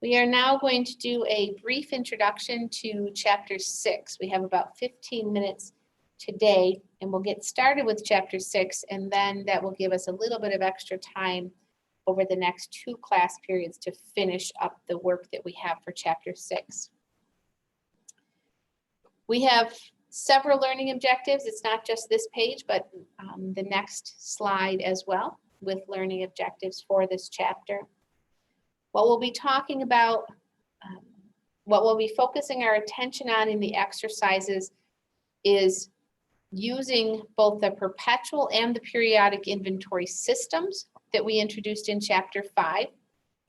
We are now going to do a brief introduction to Chapter 6. We have about 15 minutes today, and we'll get started with Chapter 6, and then that will give us a little bit of extra time over the next 2 class periods to finish up the work that we have for Chapter 6. We have several learning objectives. It's not just this page, but the next slide as well with learning objectives for this chapter. What we'll be talking about, what we'll be focusing our attention on in the exercises is using both the perpetual and the periodic inventory systems that we introduced in Chapter 5.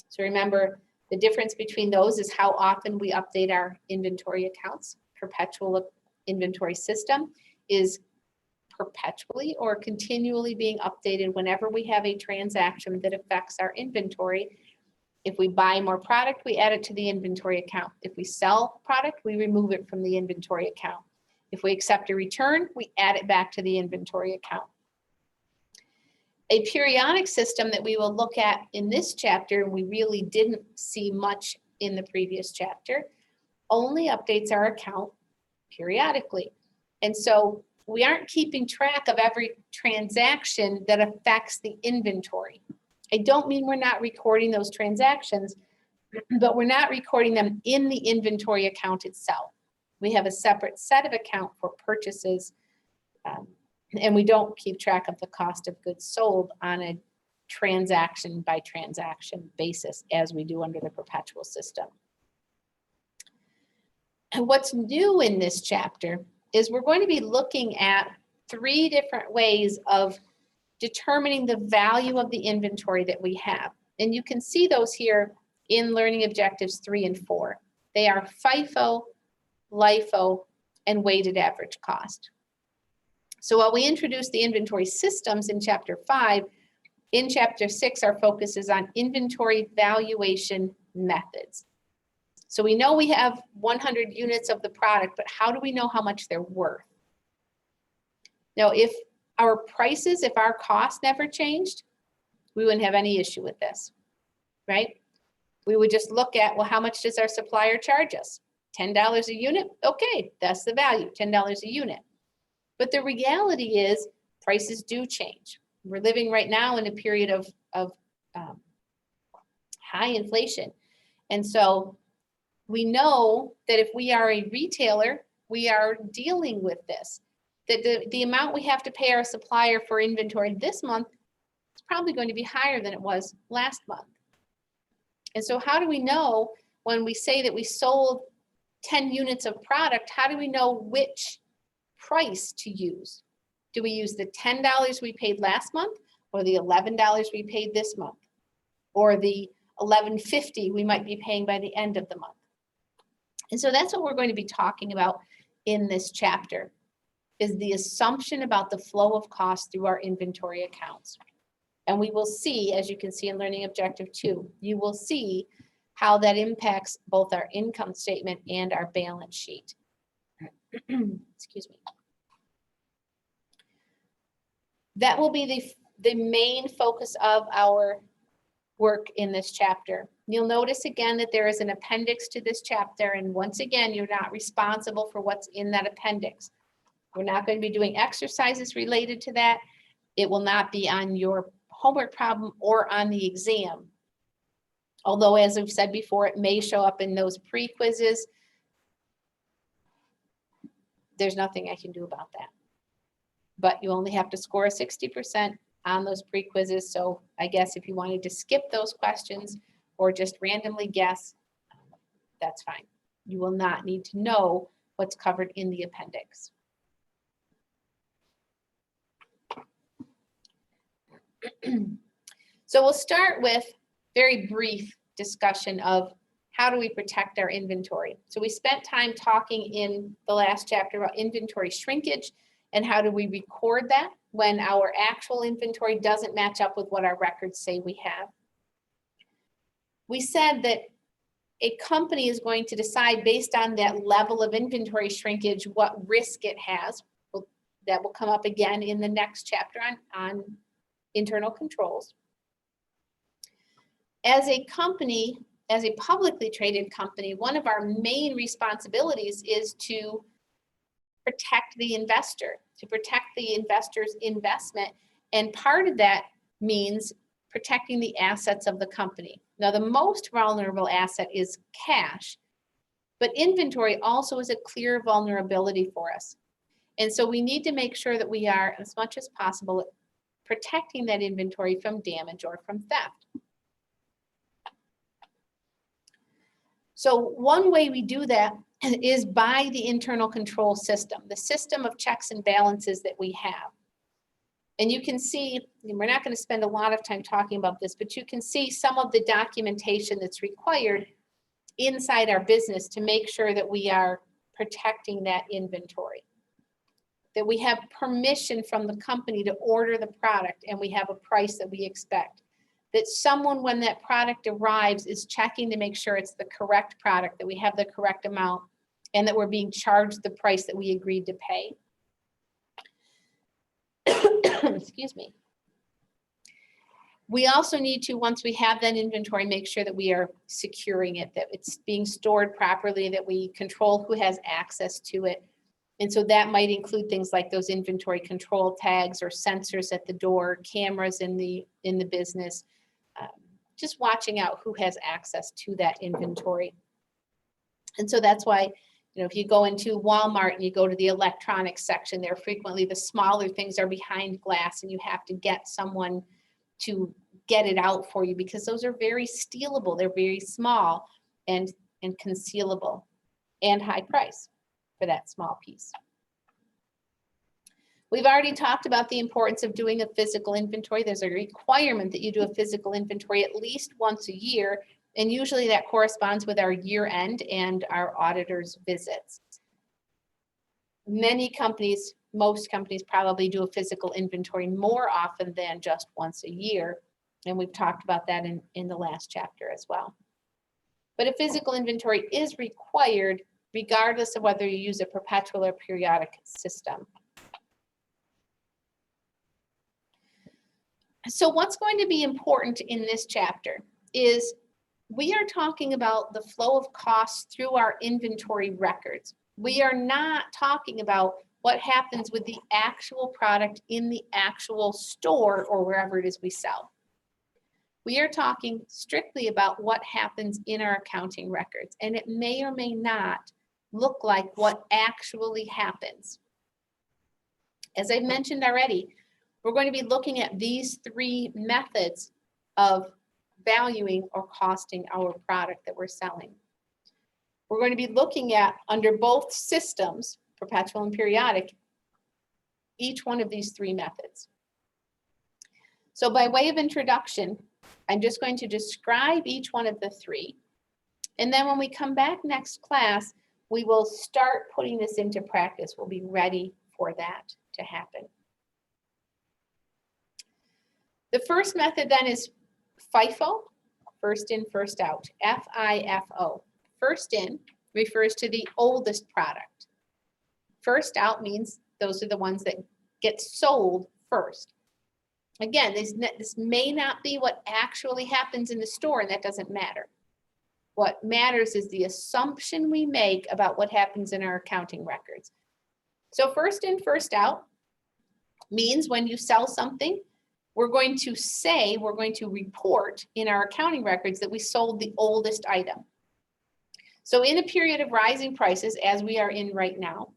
So remember, the difference between those is how often we update our inventory accounts. Perpetual inventory system is perpetually or continually being updated whenever we have a transaction that affects our inventory. If we buy more product, we add it to the inventory account. If we sell product, we remove it from the inventory account. If we accept a return, we add it back to the inventory account. A periodic system that we will look at in this chapter, we really didn't see much in the previous chapter, only updates our account periodically. And so we aren't keeping track of every transaction that affects the inventory. I don't mean we're not recording those transactions, but we're not recording them in the inventory account itself. We have a separate set of account for purchases, and we don't keep track of the cost of goods sold on a transaction by transaction basis as we do under the perpetual system. And what's new in this chapter is we're going to be looking at 3 different ways of determining the value of the inventory that we have. And you can see those here in learning objectives 3 and 4. They are FIFO, LIFO, and weighted average cost. So while we introduced the inventory systems in Chapter 5, in Chapter 6, our focus is on inventory valuation methods. So we know we have 100 units of the product, but how do we know how much they're worth? Now, if our prices, if our costs never changed, we wouldn't have any issue with this, right? We would just look at, well, how much does our supplier charge us? $10 a unit? Okay, that's the value, $10 a unit. But the reality is prices do change. We're living right now in a period of high inflation. And so we know that if we are a retailer, we are dealing with this. That the amount we have to pay our supplier for inventory this month is probably going to be higher than it was last month. And so how do we know when we say that we sold 10 units of product, how do we know which price to use? Do we use the $10 we paid last month or the $11 we paid this month or the $11.50 we might be paying by the end of the month? And so that's what we're going to be talking about in this chapter, is the assumption about the flow of costs through our inventory accounts. And we will see, as you can see in Learning Objective 2, you will see how that impacts both our income statement and our balance sheet. Excuse me. That will be the main focus of our work in this chapter. You'll notice again that there is an appendix to this chapter, and once again, you're not responsible for what's in that appendix. We're not going to be doing exercises related to that. It will not be on your homework problem or on the exam. Although, as I've said before, it may show up in those pre-quizzes. There's nothing I can do about that. But you only have to score 60% on those pre-quizzes. So I guess if you wanted to skip those questions or just randomly guess, that's fine. You will not need to know what's covered in the appendix. So we'll start with very brief discussion of how do we protect our inventory. So we spent time talking in the last chapter about inventory shrinkage and how do we record that when our actual inventory doesn't match up with what our records say we have. We said that a company is going to decide based on that level of inventory shrinkage what risk it has. That will come up again in the next chapter on internal controls. As a company, as a publicly traded company, one of our main responsibilities is to protect the investor, to protect the investor's investment. And part of that means protecting the assets of the company. Now, the most vulnerable asset is cash, but inventory also is a clear vulnerability for us. And so we need to make sure that we are, as much as possible, protecting that inventory from damage or from theft. So one way we do that is by the internal control system, the system of checks and balances that we have. And you can see, and we're not going to spend a lot of time talking about this, but you can see some of the documentation that's required inside our business to make sure that we are protecting that inventory, that we have permission from the company to order the product and we have a price that we expect, that someone, when that product arrives, is checking to make sure it's the correct product, that we have the correct amount, and that we're being charged the price that we agreed to pay. Excuse me. We also need to, once we have that inventory, make sure that we are securing it, that it's being stored properly, that we control who has access to it. And so that might include things like those inventory control tags or sensors at the door, cameras in the business, just watching out who has access to that inventory. And so that's why, if you go into Walmart and you go to the electronics section, there frequently the smaller things are behind glass and you have to get someone to get it out for you because those are very stealable. They're very small and concealable and high price for that small piece. We've already talked about the importance of doing a physical inventory. There's a requirement that you do a physical inventory at least once a year. And usually that corresponds with our year end and our auditor's visits. Many companies, most companies probably do a physical inventory more often than just once a year. And we've talked about that in the last chapter as well. But a physical inventory is required regardless of whether you use a perpetual or periodic system. So what's going to be important in this chapter is we are talking about the flow of costs through our inventory records. We are not talking about what happens with the actual product in the actual store or wherever it is we sell. We are talking strictly about what happens in our accounting records, and it may or may not look like what actually happens. As I mentioned already, we're going to be looking at these three methods of valuing or costing our product that we're selling. We're going to be looking at, under both systems, perpetual and periodic, each one of these three methods. So by way of introduction, I'm just going to describe each one of the three. And then when we come back next class, we will start putting this into practice. We'll be ready for that to happen. The first method then is FIFO, first in, first out, FIFO. First in refers to the oldest product. First out means those are the ones that get sold first. Again, this may not be what actually happens in the store, and that doesn't matter. What matters is the assumption we make about what happens in our accounting records. So first in, first out means when you sell something, we're going to report in our accounting records that we sold the oldest item. So in a period of rising prices, as we are in right now,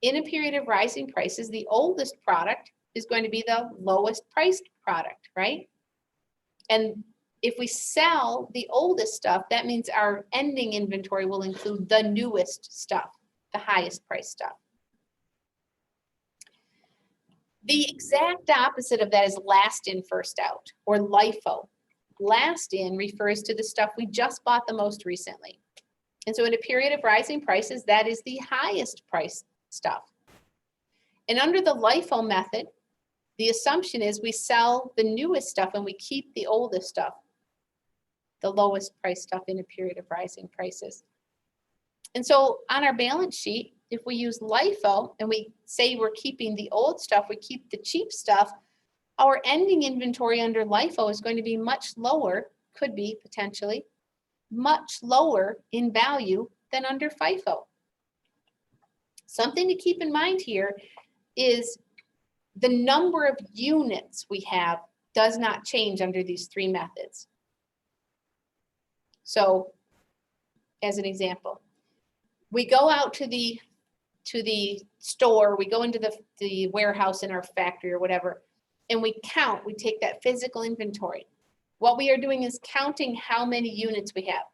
in a period of rising prices, the oldest product is going to be the lowest priced product, right? And if we sell the oldest stuff, that means our ending inventory will include the newest stuff, the highest priced stuff. The exact opposite of that is last in, first out, or LIFO. Last in refers to the stuff we just bought the most recently. And so in a period of rising prices, that is the highest priced stuff. And under the LIFO method, the assumption is we sell the newest stuff and we keep the oldest stuff, the lowest priced stuff in a period of rising prices. And so on our balance sheet, if we use LIFO and we say we're keeping the old stuff, we keep the cheap stuff, our ending inventory under LIFO is going to be much lower, could be potentially, much lower in value than under FIFO. Something to keep in mind here is the number of units we have does not change under these three methods. So, as an example, we go out to the store, we go into the warehouse in our factory or whatever, and we count, we take that physical inventory. What we are doing is counting how many units we have.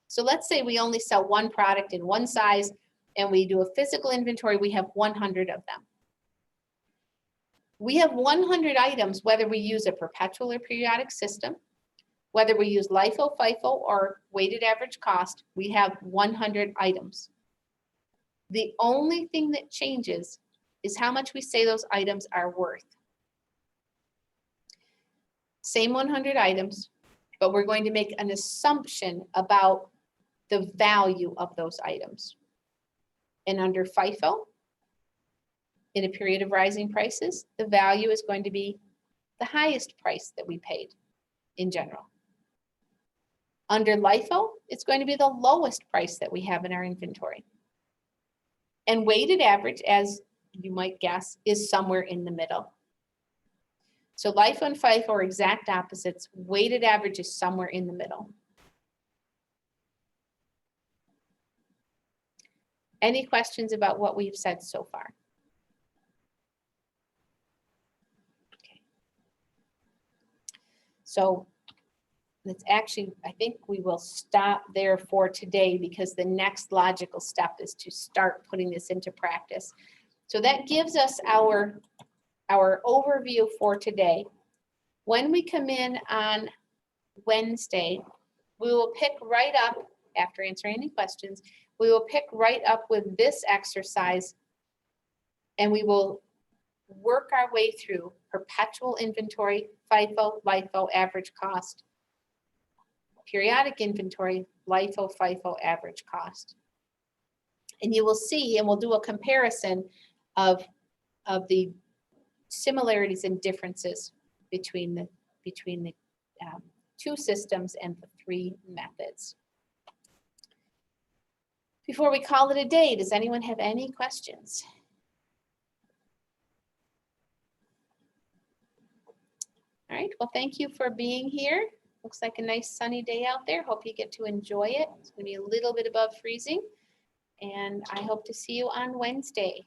So let's say we only sell one product in one size, and we do a physical inventory, we have 100 of them. We have 100 items, whether we use a perpetual or periodic system, whether we use LIFO, FIFO, or weighted average cost, we have 100 items. The only thing that changes is how much we say those items are worth. Same 100 items, but we're going to make an assumption about the value of those items. And under FIFO, in a period of rising prices, the value is going to be the highest price that we paid in general. Under LIFO, it's going to be the lowest price that we have in our inventory. And weighted average, as you might guess, is somewhere in the middle. So LIFO and FIFO are exact opposites. Weighted average is somewhere in the middle. Any questions about what we've said so far? Okay. So let's actually, I think we will stop there for today because the next logical step is to start putting this into practice. So that gives us our overview for today. When we come in on Wednesday, we will pick right up, after answering any questions, we will pick right up with this exercise and we will work our way through perpetual inventory, FIFO, LIFO, average cost, periodic inventory, LIFO, FIFO, average cost. And you will see, and we'll do a comparison of the similarities and differences between the two systems and the three methods. Before we call it a day, does anyone have any questions? All right, well, thank you for being here. Looks like a nice sunny day out there. Hope you get to enjoy it. It's gonna be a little bit above freezing. And I hope to see you on Wednesday.